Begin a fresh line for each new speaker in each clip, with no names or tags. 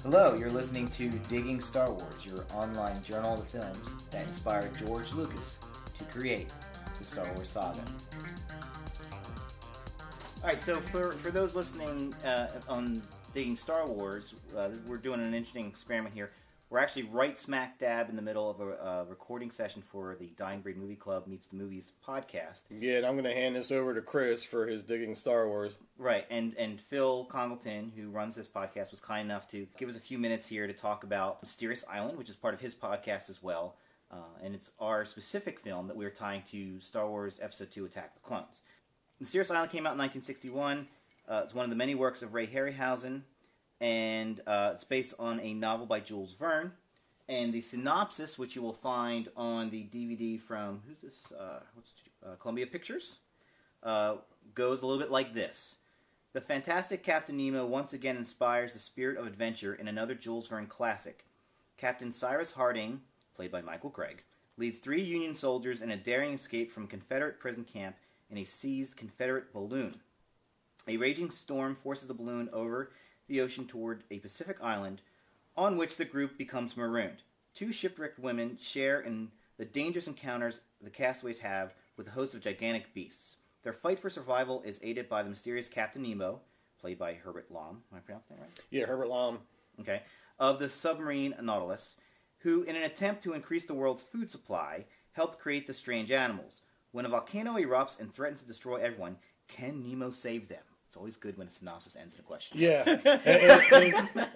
Hello, you're listening to Digging Star Wars, your online journal of the films that inspired George Lucas to create the Star Wars saga. Alright, so for those listening on Digging Star Wars, we're doing an interesting experiment here. We're actually right smack dab in the middle of a recording session for the Dying Breed Movie Club Meets the Movies podcast.
Yeah, and I'm going to hand this over to Chris for his Digging Star Wars.
Right, and Phil Congleton, who runs this podcast, was kind enough to give us a few minutes here to talk about Mysterious Island, which is part of his podcast as well. And it's our specific film that we're tying to Star Wars Episode 2, Attack of the Clones. Mysterious Island came out in 1961. It's one of the many works of Ray Harryhausen. And it's based on a novel by Jules Verne. And the synopsis, which you will find on the DVD from, who's this? Columbia Pictures, goes a little bit like this. The fantastic Captain Nemo once again inspires the spirit of adventure in another Jules Verne classic. Captain Cyrus Harding, played by Michael Craig, leads 3 Union soldiers in a daring escape from Confederate prison camp in a seized Confederate balloon. A raging storm forces the balloon over the ocean toward a Pacific island, on which the group becomes marooned. 2 shipwrecked women share in the dangerous encounters the castaways have with a host of gigantic beasts. Their fight for survival is aided by the mysterious Captain Nemo, played by Herbert Lom. Am I pronouncing that right?
Yeah, Herbert Lom.
Okay. Of the submarine Nautilus, who, in an attempt to increase the world's food supply, helped create the strange animals. When a volcano erupts and threatens to destroy everyone, can Nemo save them? It's always good when a synopsis ends in a question.
Yeah,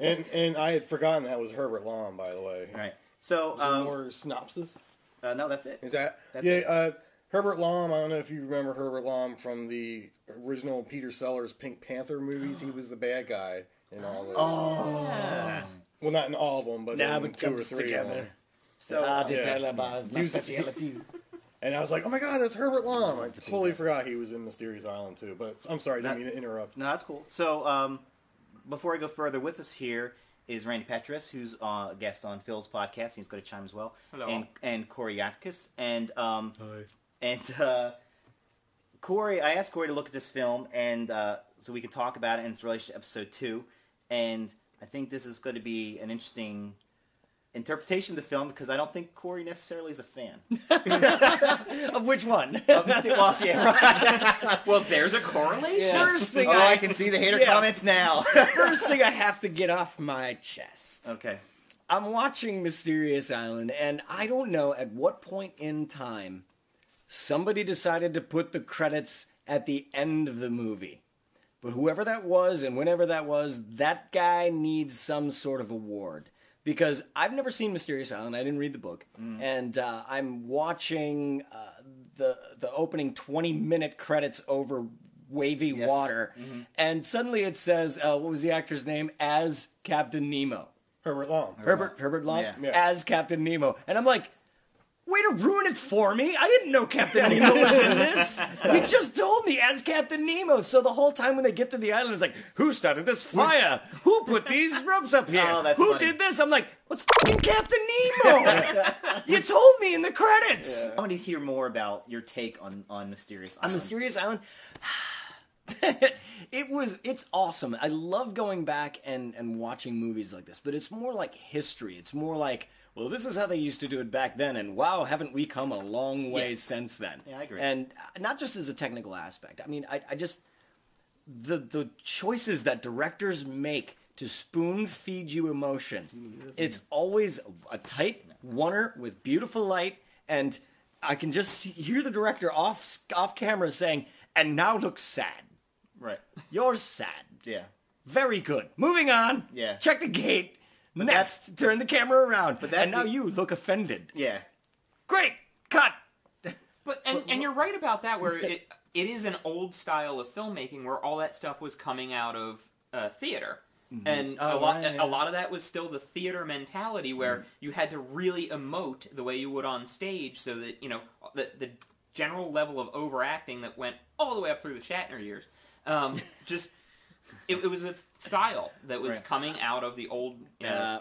and I had forgotten that was Herbert Lom, by the way.
All right. So,
more synopsis?
No, that's it.
Is that?
That's
it. Herbert Lom, I don't know if you remember Herbert Lom from the original Peter Sellers Pink Panther movies. He was the bad guy in all of them.
Oh. Yeah.
Well, not in all of them, but in 2 or 3 of them.
So,
and I was like, oh my god, that's Herbert Lom. I totally forgot he was in Mysterious Island too. But I'm sorry, didn't mean to interrupt.
No, that's cool. So, before I go further, with us here is Randy Petras, who's a guest on Phil's podcast. He's going to chime as well.
Hello.
And Corey Yaktus. And,
Hi.
And Corey, I asked Corey to look at this film and so we could talk about it in its relation to Episode 2. And I think this is going to be an interesting interpretation of the film because I don't think Corey necessarily is a fan.
Of which one?
Well,
there's a correlation.
Yeah. First thing
I can see the hater comments now.
First thing I have to get off my chest.
Okay.
I'm watching Mysterious Island, and I don't know at what point in time somebody decided to put the credits at the end of the movie. But whoever that was and whenever that was, that guy needs some sort of award. Because I've never seen Mysterious Island. I didn't read the book. And I'm watching the opening 20-minute credits over wavy water. Mm-hmm. And suddenly it says, what was the actor's name? As Captain Nemo.
Herbert Lom.
Herbert Lom?
Yeah.
As Captain Nemo. And I'm like, way to ruin it for me. I didn't know Captain Nemo was in this. You just told me as Captain Nemo. So the whole time when they get to the island, it's like, who started this fire? Who put these ropes up here?
Oh, that's
who
funny.
did this? I'm like, what's fucking Captain Nemo? You told me in the credits.
I want to hear more about your take on Mysterious Island.
On Mysterious Island? It's awesome. I love going back and watching movies like this, but it's more like history. It's more like, well, this is how they used to do it back then, and wow, haven't we come a long way since then?
Yeah, I agree.
And not just as a technical aspect. I mean, I just the choices that directors make to spoon feed you emotion. It's always a tight oneer with beautiful light, and I can just hear the director off camera saying, "And now looks sad."
Right.
You're sad.
Yeah.
Very good. Moving on.
Yeah.
Check the gate. Next, turn the camera around. And now you look offended.
Yeah.
Great. Cut.
But and you're right about that, where it is an old style of filmmaking where all that stuff was coming out of theater. Mm-hmm. And a lot of that was still the theater mentality where you had to really emote the way you would on stage so that, you know, the general level of overacting that went all the way up through the Shatner years. It was a style that was coming out of the old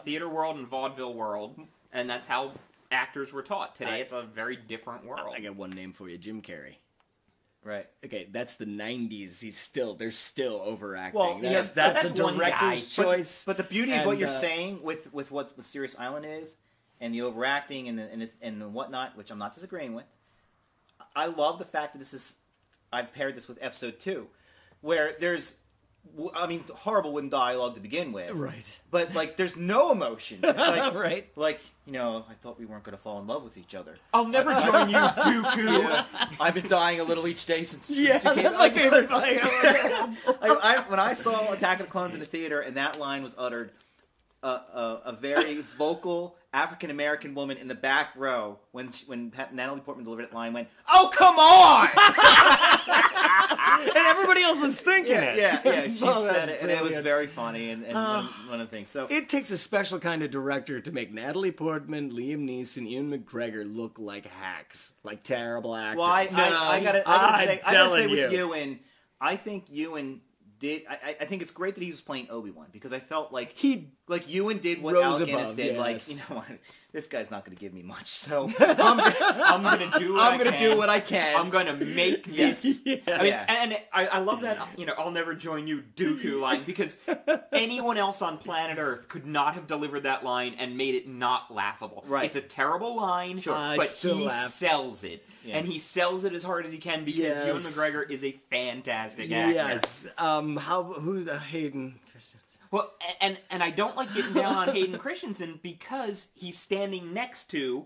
theater world and vaudeville world, and that's how actors were taught. Today, it's a very different world.
I got one name for you, Jim Carrey.
Right.
Okay, that's the 90s. They're still overacting.
Well,
that's a
one guy.
director's choice.
But the beauty of what
And,
you're saying with what Mysterious Island is, and the overacting and the whatnot, which I'm not disagreeing with, I love the fact that this is. I've paired this with episode 2, where there's, horrible wooden dialogue to begin with,
Right.
But like, there's no emotion, like,
Right.
Like, I thought we weren't going to fall in love with each other.
I'll never join you, Dooku.
Yeah. I've been dying a little each day since.
Yeah,
since you
that's
came-
my favorite line.
When I saw Attack of the Clones in the theater and that line was uttered, a very vocal African American woman in the back row, when Natalie Portman delivered that line, went, "Oh, come on!"
And everybody else was thinking it.
Yeah. She
Oh,
said
that's
it, and it was
brilliant.
very funny. And one of the things. So
It takes a special kind of director to make Natalie Portman, Liam Neeson, Ian McGregor look like hacks, like terrible actors.
well, I gotta say
telling
with
you.
Ewan, I think Ewan did. I think it's great that he was playing Obi-Wan, because I felt like Ewan did what
rose
Alec Guinness
above,
did.
yes.
Like, you know what, this guy's not going to give me much, so
I'm gonna do what
I can.
I'm gonna make
Yes.
this.
Yeah.
I mean,
Yeah.
and I love that, I'll never join you, Dooku line, because anyone else on planet Earth could not have delivered that line and made it not laughable.
Right.
It's a terrible line,
Sure.
I
but
still
he
laughed.
sells it.
Yeah.
And he sells it as hard as he can, because
Yes.
Ewan McGregor is a fantastic actor.
Yes. Hayden Christensen.
Well, and I don't like getting down on Hayden Christensen, because he's standing next to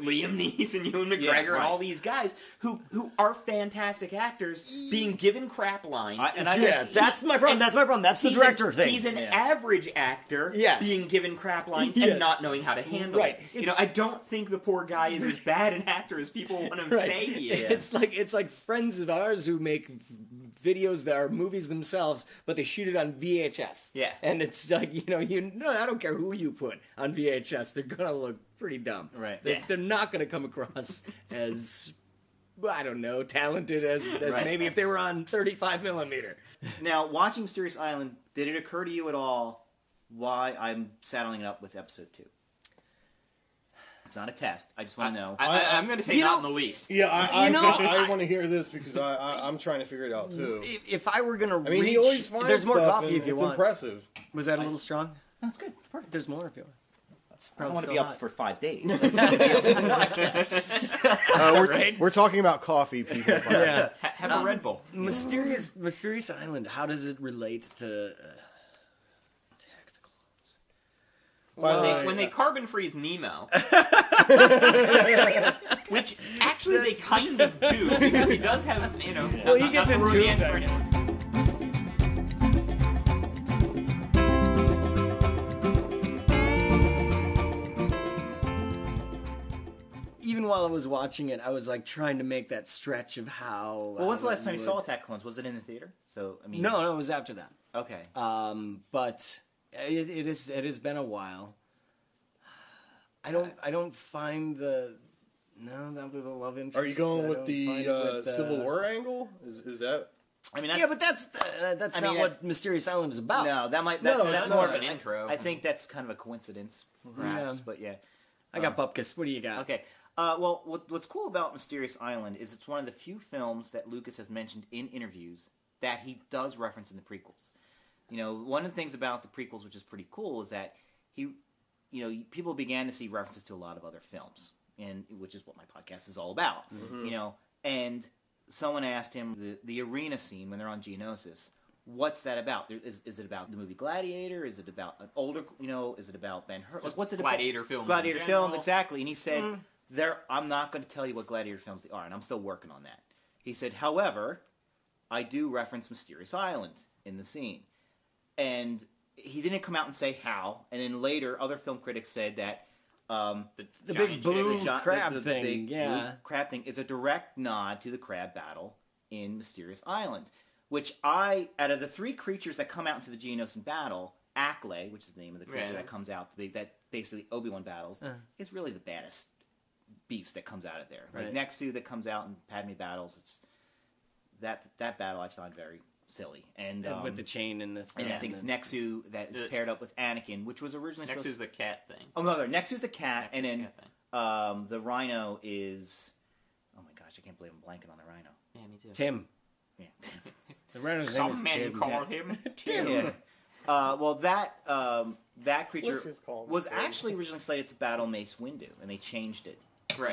Liam Neeson, Ewan McGregor,
right.
and all these guys who are fantastic actors being given crap lines.
That's my problem. That's my problem. That's the director thing.
He's an average actor
Yes.
being given crap lines
Yes.
and not knowing how to handle
Right.
it. I don't think the poor guy is as bad an actor as people want to
Right.
say he is.
It's like friends of ours who make videos that are movies themselves, but they shoot it on VHS.
Yeah.
And it's like, I don't care who you put on VHS, they're gonna look pretty dumb.
Right.
They're not gonna come across as, I don't know, talented as
Right.
maybe if they were on 35 millimeter.
Now, watching Mysterious Island, did it occur to you at all why I'm saddling it up with episode 2? It's not a test. I just want to know.
I'm going to say not in the least.
Yeah, I
I-
want to hear this because I'm trying to figure it out too.
If I were gonna
I mean, he always finds
there's more
stuff
coffee
and
if you
it's
want.
impressive.
Was that a little strong?
That's good. Perfect.
There's more if you want.
I don't want to
still
be up
hot.
for 5 days. I just want to be up for the podcast.
We're talking about coffee, people.
Yeah.
Have a Red Bull.
Mysterious Island. How does it relate to?
When they carbon freeze Nemo, which actually they kind of do, because he does have,
Well, he gets
not to ruin the
into
end for him.
Even while I was watching it, I was like trying to make that stretch of how.
Well, when's the last
it
time you
would-
saw Attack of the Clones? Was it in the theater? So, I mean...
No, it was after that.
Okay.
But it has been a while. I don't find the love interest.
Are you going
I
with
don't
the
find it with,
Civil War angle? Is that?
I mean,
Yeah, but that's
I
not
mean,
what Mysterious Island is about.
No, that might...
No,
that's
it's
more
of an intro.
I think that's kind of a coincidence, perhaps,
Yeah.
but yeah.
I got Bupkis. What do you got?
Okay. Well, what's cool about Mysterious Island is it's one of the few films that Lucas has mentioned in interviews that he does reference in the prequels. One of the things about the prequels, which is pretty cool, is that people began to see references to a lot of other films, and which is what my podcast is all about. And someone asked him the arena scene when they're on Geonosis. What's that about? Is it about the movie Gladiator? Is it about an older? Is it about Ben-Hur? Like, what's it
Gladiator
about?
films.
Gladiator
in
films,
general.
exactly. And he said, I'm not going to tell you what Gladiator films they are, and I'm still working on that. He said, however, I do reference Mysterious Island in the scene. And he didn't come out and say how. And then later, other film critics said that
The
giant
big blue
ship.
crab
the
thing.
big
Yeah.
blue crab thing is a direct nod to the crab battle in Mysterious Island. Which out of the 3 creatures that come out into the Geonosis battle, Acklay, which is the name of the creature that comes out, that basically Obi-Wan battles, is really the baddest beast that comes out of there. Like
Right.
Nexu that comes out in Padme battles, it's that battle I find very silly. And
With the chain and this.
and I think it's Nexu that is paired up with Anakin, which was originally
Next
supposed
is the cat thing.
Oh no, Nexu's the cat, and
Nexu's
then
the cat thing.
the Rhino is. Oh my gosh, I can't believe I'm blanking on the Rhino.
Yeah, me too.
Tim.
Yeah.
The rhino's name
Some
is
men
Tim.
call him Tim.
Yeah. Well, that creature
Let's just call him
was
Tim.
actually originally slated to battle Mace Windu, and they changed it.
Right.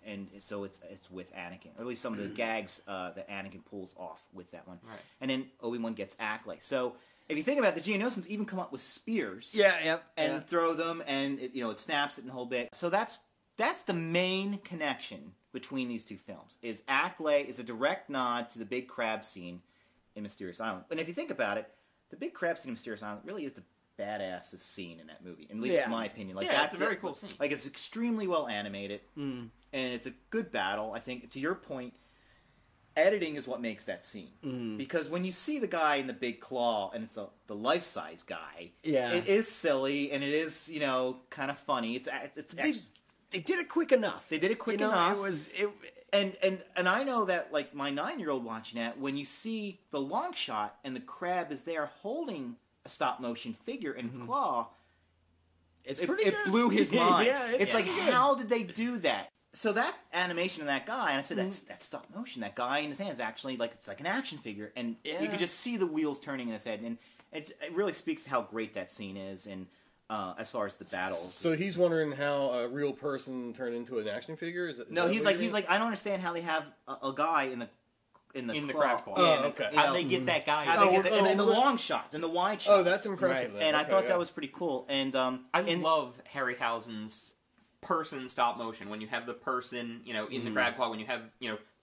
And so it's with Anakin, or at least some of the gags that Anakin pulls off with that one.
Right.
And then Obi-Wan gets Acklay. So if you think about it, the Geonosians even come up with spears.
Yeah.
And throw them, and it snaps it in a whole bit. So that's the main connection between these two films. Is Acklay is a direct nod to the big crab scene in Mysterious Island. And if you think about it, the big crab scene in Mysterious Island really is the badassest scene in that movie, at least in my opinion. Like
it's a very cool scene.
Like, it's extremely well animated, and it's a good battle. I think, to your point, editing is what makes that scene. Because when you see the guy in the big claw, and it's the life-size guy, it is silly, and it is, kind of funny.
They did it quick enough.
They did it quick enough.
And
And I know that, like, my 9-year-old watching that, when you see the long shot and the crab is there holding a stop-motion figure in its claw,
it
blew his mind.
It's
like, how did they do that? So that animation of that guy, and I said, that's stop-motion. That guy in his hand is actually, it's like an action figure. And you could just see the wheels turning in his head. And it really speaks to how great that scene is, and as far as the battles.
So he's wondering how a real person turned into an action figure? Is
No,
that
he's
what
like,
you mean?
I don't understand how they have a guy in the
crab claw.
Yeah,
okay.
How'd they get that guy?
How they get in the long shots, in the wide shots.
Oh, that's impressive.
Right.
Then.
And I thought
yeah.
that was pretty cool. And
I love Harryhausen's person stop motion. When you have the person, in the crab claw, when you have,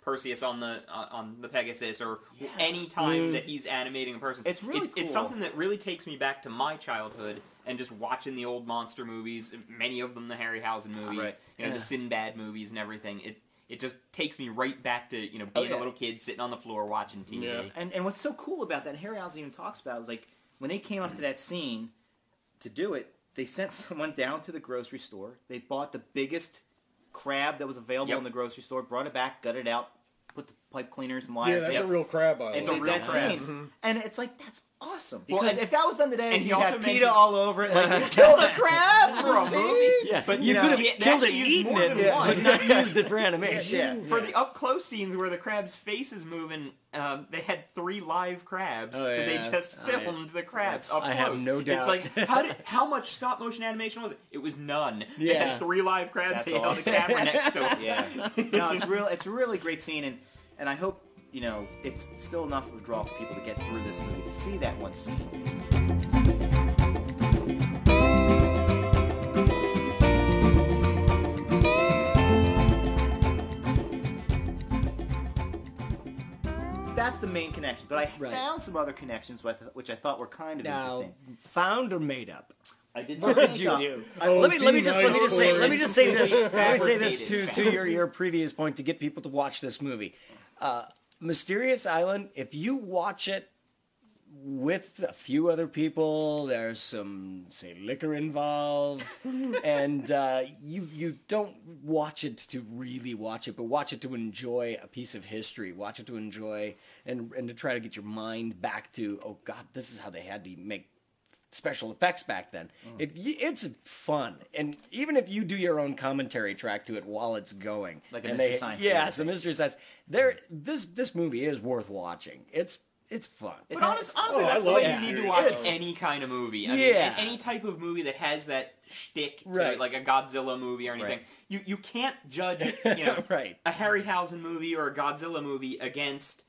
Perseus on the Pegasus, or any time that he's animating a person.
It's really cool.
It's something that really takes me back to my childhood and just watching the old monster movies, many of them the Harryhausen movies, the Sinbad movies and everything. It just takes me right back to, being a little kid sitting on the floor watching TV.
Yeah.
And what's so cool about that, Harryhausen even talks about, is like, when they came up to that scene to do it, they sent someone down to the grocery store. They bought the biggest crab that was available in the grocery store, brought it back, gutted it out, put the pipe cleaners and wires.
Yeah, that's a real crab island.
And
It's a real crab.
scene. And it's like, that's awesome.
Well,
Because
and-
if that was done today,
and he
you
also
had
mentioned-
PETA all over it, like, you killed a crab
For a
for
movie?
Yeah,
But
you could have
they
killed it,
actually used
eaten
more
it,
than one.
but not used it for animation.
For the up-close sines where the crab's face is moving, they had 3 live crabs.
Oh,
that They
yeah.
just filmed the crabs up close.
I have no doubt.
It's like, how much stop-motion animation was it? It was none. They
Yeah.
had 3 live crabs.
That's
They held
awesome.
a camera next to it.
Yeah. No, it's a really great scene, and I hope, it's still enough of a draw for people to get through this movie to see that one scene. That's the main connection, but I found some other connections which I thought were kind of
Now,
interesting.
found or made up?
I did
What did you do? Let me just say this. Let me say this to your previous point to get people to watch this movie. Mysterious Island. If you watch it with a few other people, there's some, say, liquor involved, and you don't watch it to really watch it, but watch it to enjoy a piece of history. Watch it to enjoy and to try to get your mind back to, oh God, this is how they had to make special effects back then. It's fun, and even if you do your own commentary track to it while it's going,
Like a
and
Mystery Science
yeah,
Theater
some
thing.
Mystery Science. This movie is worth watching. It's fun.
But honestly,
I
that's the
love
way
that
you need to
series.
watch
It's-
any kind of movie. I
Yeah.
mean, any type of movie that has that shtick to
Right.
it, like a Godzilla movie or anything.
Right.
You can't judge,
Right.
a Harryhausen movie or a Godzilla movie against,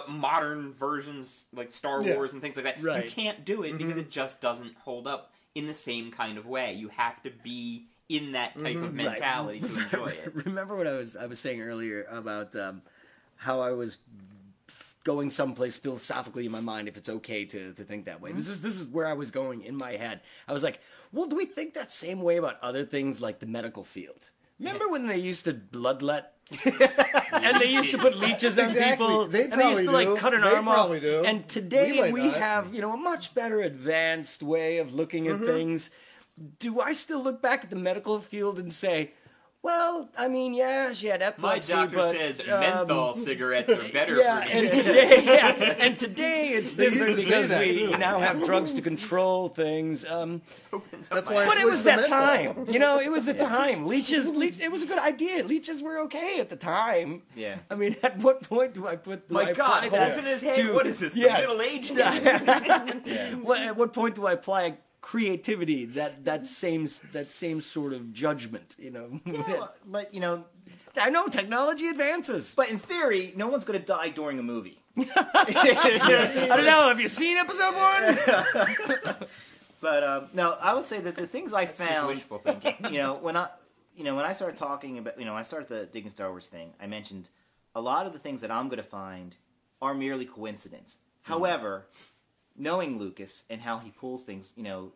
modern versions like Star
Yeah.
Wars and things like that.
Right.
You can't do it because it just doesn't hold up in the same kind of way. You have to be in that type of mentality to enjoy it.
Remember what I was saying earlier about how I was going someplace philosophically in my mind if it's okay to think that way. This is where I was going in my head. I was like, well, do we think that same way about other things like the medical field? Remember when they used to bloodlet? And they used to put leeches on
Exactly.
people,
They
and they used to
probably do.
cut an
They
arm off.
probably do.
And today
We
we
might not.
have a much better advanced way of looking at things. Do I still look back at the medical field and say, Well, I mean, yeah, she had epilepsy,
My doctor
but,
says menthol cigarettes are better
yeah,
for you.
and today it's different
used to say
because
that,
we
too.
now have drugs to control things.
That's why.
But it was
the
that
menthol.
time, it was the time. Leech, it was a good idea. Leeches were okay at the time.
Yeah.
I mean, at what point do I
My God, holes in his head? What is this, the Middle Ages?
Well, at what point do I apply creativity, that same sort of judgment,
Yeah, but
I know technology advances.
but in theory, no one's going to die during a movie.
I don't know. Have you seen episode 1?
But no, I would say that the things I
Just
found,
wishful thinking.
when I started talking about, when I started the Digging Star Wars thing, I mentioned a lot of the things that I'm going to find are merely coincidence. However, knowing Lucas and how he pulls things, and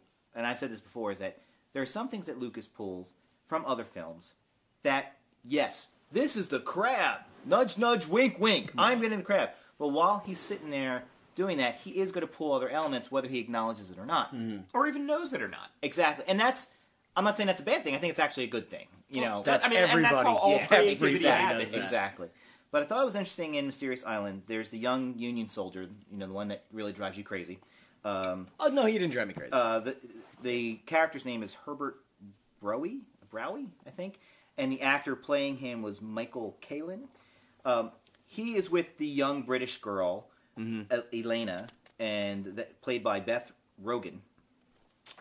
I've said this before, is that there are some things that Lucas pulls from other films that, yes, this is the crab. Nudge, nudge, wink, wink. I'm getting the crab. But while he's sitting there doing that, he is going to pull other elements, whether he acknowledges it or not.
Or even knows it or not.
Exactly. And I'm not saying that's a bad thing. I think it's actually a good thing.
That's
and
everybody.
that's how all
Yeah,
creativity
exactly.
happens.
Exactly. But I thought it was interesting in Mysterious Island, there's the young Union soldier, the one that really drives you crazy.
Oh no, you didn't drive me crazy.
The character's name is Herbert Browie, I think, and the actor playing him was Michael Kalin. He is with the young British girl, Elena, and played by Beth Rogan.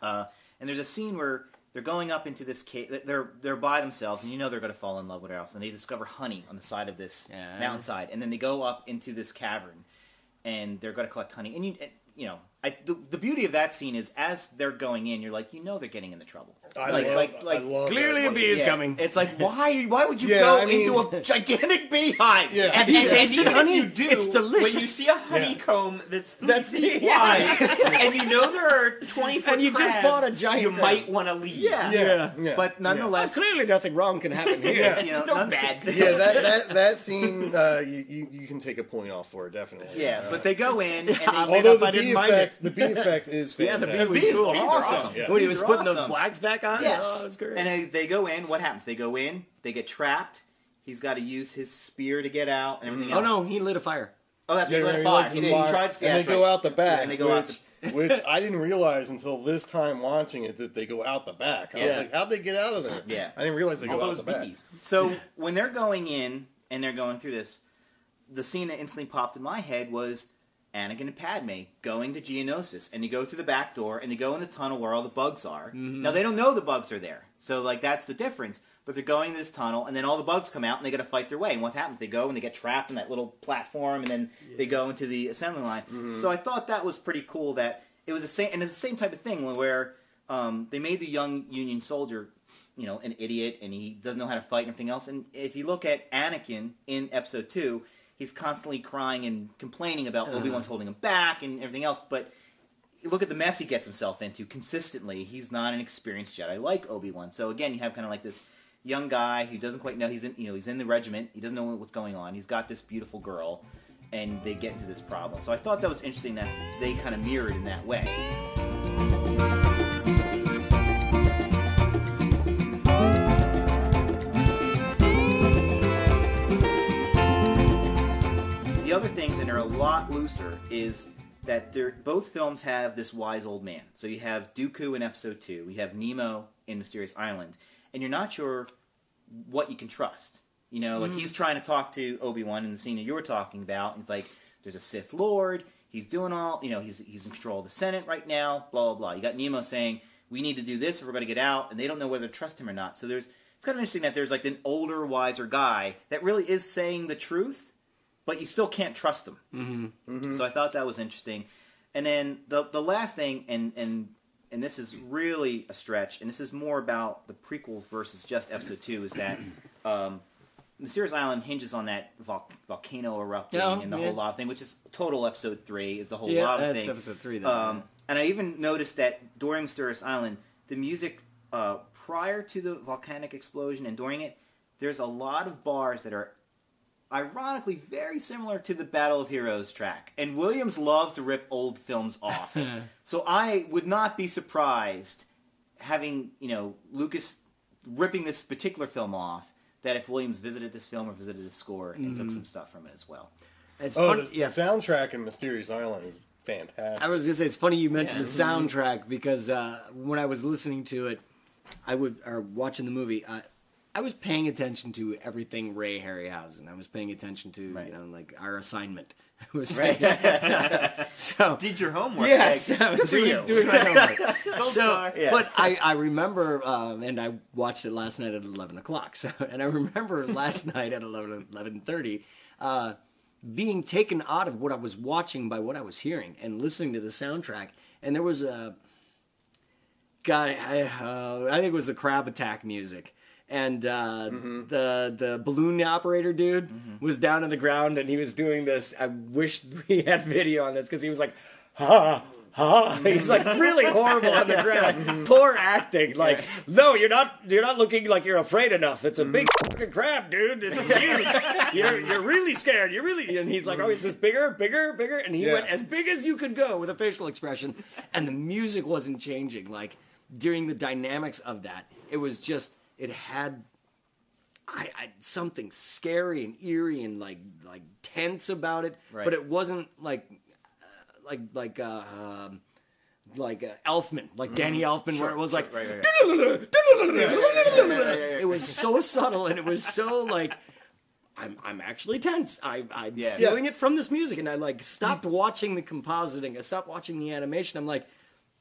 And there's a scene where they're going up into this cave. They're by themselves, and they're going to fall in love with her else. And they discover honey on the side of this mountainside, and then they go up into this cavern, and they're going to collect honey. And the beauty of that scene is as they're going in, you're like, they're getting into trouble.
I love
clearly
that.
a bee is coming.
It's like, why would you go into a gigantic beehive?
Yeah.
And
Even
if you do,
it's delicious.
when you see a honeycomb that's 3 feet wide, and there are 20-foot
And you just
crabs,
bought a giant
you
crab.
might want to leave.
Yeah.
But nonetheless,
Clearly nothing wrong can happen here.
No bad thing.
Yeah, that scene, you can take a point off for it, definitely.
yeah, but they go in, and they
Although
I
the
didn't
bee
mind
effect, the bee effect is
Yeah, the
fantastic.
bee was
bees
cool.
are awesome.
Yeah.
When he was
Bees are
putting the
awesome.
flags back on?
Yes.
Oh, it was great.
And they go in. What happens? They go in. They get trapped. He's got to use his spear to get out and everything
Oh
else.
no, he lit a fire.
Oh, that's
Yeah,
what he lit a
he
fire.
lights
He
the
did. He
fire,
tried to.
and they go out the back.
and they go out.
which I didn't realize until this time watching it that they go out the back. I was like, how'd they get out of there?
Yeah.
I didn't realize they
All
go out
those
the back.
bees.
So when they're going in and they're going through this, the scene that instantly popped in my head was Anakin and Padme going to Geonosis, and they go through the back door and they go in the tunnel where all the bugs are. Now they don't know the bugs are there, so that's the difference. But they're going to this tunnle, and then all the bugs come out, and they got to fight their way. And what happens? They go and they get trapped in that little platform, and then they go into the assembly line. So I thought that was pretty cool. That it was the same, and it's the same type of thing where they made the young Union soldier, an idiot, and he doesn't know how to fight and everything else. And if you look at Anakin in Episode 2, he's constantly crying and complaining about Obi-Wan's holding him back and everything else. But look at the mess he gets himself into consistently. He's not an experienced Jedi like Obi-Wan. So again, you have kind of like this young guy who doesn't quite know he's in the regiment. He doesn't know what's going on. He's got this beautiful girl, and they get into this problem. So I thought that was interesting that they kind of mirrored in that way. The other things that are a lot looser is that both films have this wise old man. So you have Dooku in Episode 2, you have Nemo in Mysterious Island, and you're not sure what you can trust. He's trying to talk to Obi-Wan in the scene that you were talking about, and he's like, there's a Sith Lord, he's doing all, he's in control of the Senate right now, blah, blah, blah. You got Nemo saying, we need to do this if we're going to get out, and they don't know whether to trust him or not. So it's kind of interesting that there's like an older, wiser guy that really is saying the truth, but you still can't trust him. So I thought that was interesting. And then the last thing, and this is really a stretch, and this is more about the prequels versus just Episode 2, is that Mysterious Island hinges on that volcano erupting and the whole lava thing, which is total Episode 3, is the whole lava thing.
Yeah, that's Episode 3. Then,
and I even noticed that during Mysterious Island, the music prior to the volcanic explosion and during it, there's a lot of bars that are ironically very similar to the Battle of Heroes track. And Williams loves to rip old films off. So I would not be surprised having, Lucas ripping this particular film off, that if Williams visited this film or visited the score and took some stuff from it as well.
The soundtrack in Mysterious Island is fantastic.
I was going to say, it's funny you mentioned the soundtrack, because when I was listening to it, or watching the movie, I was paying attention to everything Ray Harryhausen. I was paying attention to, like our assignment. I was so
did your homework.
Yes,
Good for you.
Doing my homework.
Yeah.
But I remember, and I watched it last night at 11 o'clock. And I remember last night at 11:30, being taken out of what I was watching by what I was hearing and listening to the soundtrack. And there was a guy, I think it was the Crab Attack music. And the balloon operator dude was down on the ground, and he was doing this. I wish we had video on this, because he was like, ha, ha. He's like really horrible on the ground. Poor acting. Like, no, you're not looking like you're afraid enough. It's a big fucking crab, dude. It's huge. You're really scared. You're really. And he's like, oh, is this bigger, bigger, bigger? And he went as big as you could go with a facial expression, and the music wasn't changing. Like, during the dynamics of that, it was just. It had something scary and eerie and like tense about it, but it wasn't like Elfman, like Danny Elfman, where it was like it was so subtle, and it was so like I'm actually tense. I'm feeling it from this music, and I like stopped watching the compositing. I stopped watching the animation. I'm like,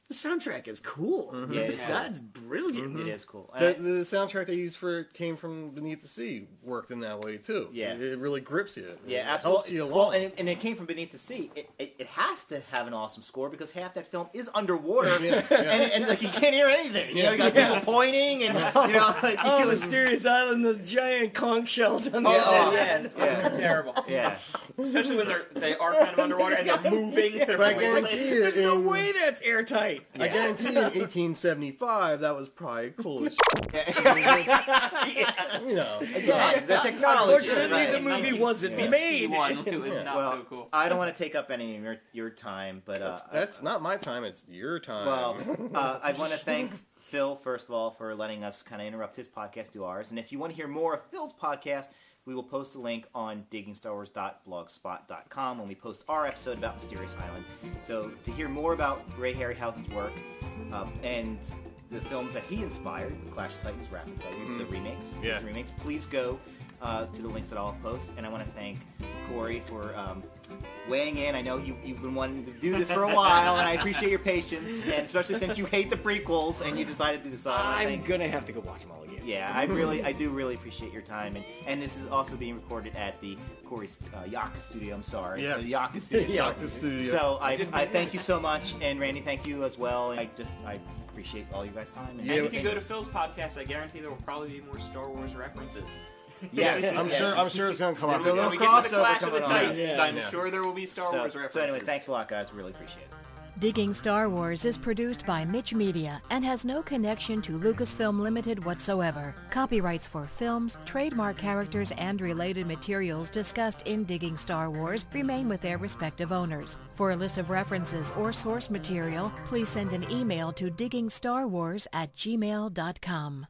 the soundtrack is cool. That's brilliant.
It is cool.
The soundtrack they used came from Beneath the Sea worked in that way too.
Yeah,
it really grips you.
Yeah,
it helps you along.
Well, and it came from Beneath the Sea. It has to have an awesome score, because half that film is underwater, and like you can't hear anything. You know, you got people pointing, and you know, like
Mysterious Island, those giant conch shells on the
They're terrible.
Yeah,
especially when they are kind of underwater and they're moving.
But I guarantee you,
there's no way that's airtight.
I guarantee in 1875 that was probably cool as shit. You know,
again, the technology.
Unfortunately, the movie wasn't made.
It was not so cool.
I don't want to take up any of your time, but
that's not my time; it's your time.
Well, I want to thank Phil, first of all, for letting us kind of interrupt his podcast, do ours. And if you want to hear more of Phil's podcast, we will post a link on diggingstarwars.blogspot.com when we post our episode about Mysterious Island. So to hear more about Ray Harryhausen's work and the films that he inspired, the Clash of Titans, Wrath of Titans, the remakes, please go to the links that I'll post. And I want to thank Corey for weighing in. I know you've been wanting to do this for a while, and I appreciate your patience, and especially since you hate the prequels and you decided to do this.
I'm gonna have to go watch them all again.
Yeah, I do really appreciate your time, and this is also being recorded at the Corey Yaktus studio. I'm sorry,
yeah,
so Yaktus studio.
Yaktus studio.
So I thank you so much, and Randy, thank you as well. And I appreciate all you guys' time.
And if you go to Phil's podcast, I guarantee there will probably be more Star Wars references.
Yes,
I'm sure it's going to come up.
When we get to the Clash of the Titans, I'm sure there will be Star Wars references.
So anyway, thanks a lot, guys. Really appreciate it.
Digging Star Wars is produced by Mich Media and has no connection to Lucasfilm Limited whatsoever. Copyrights for films, trademark characters, and related materials discussed in Digging Star Wars remain with their respective owners. For a list of references or source material, please send an email to diggingstarwars@gmail.com.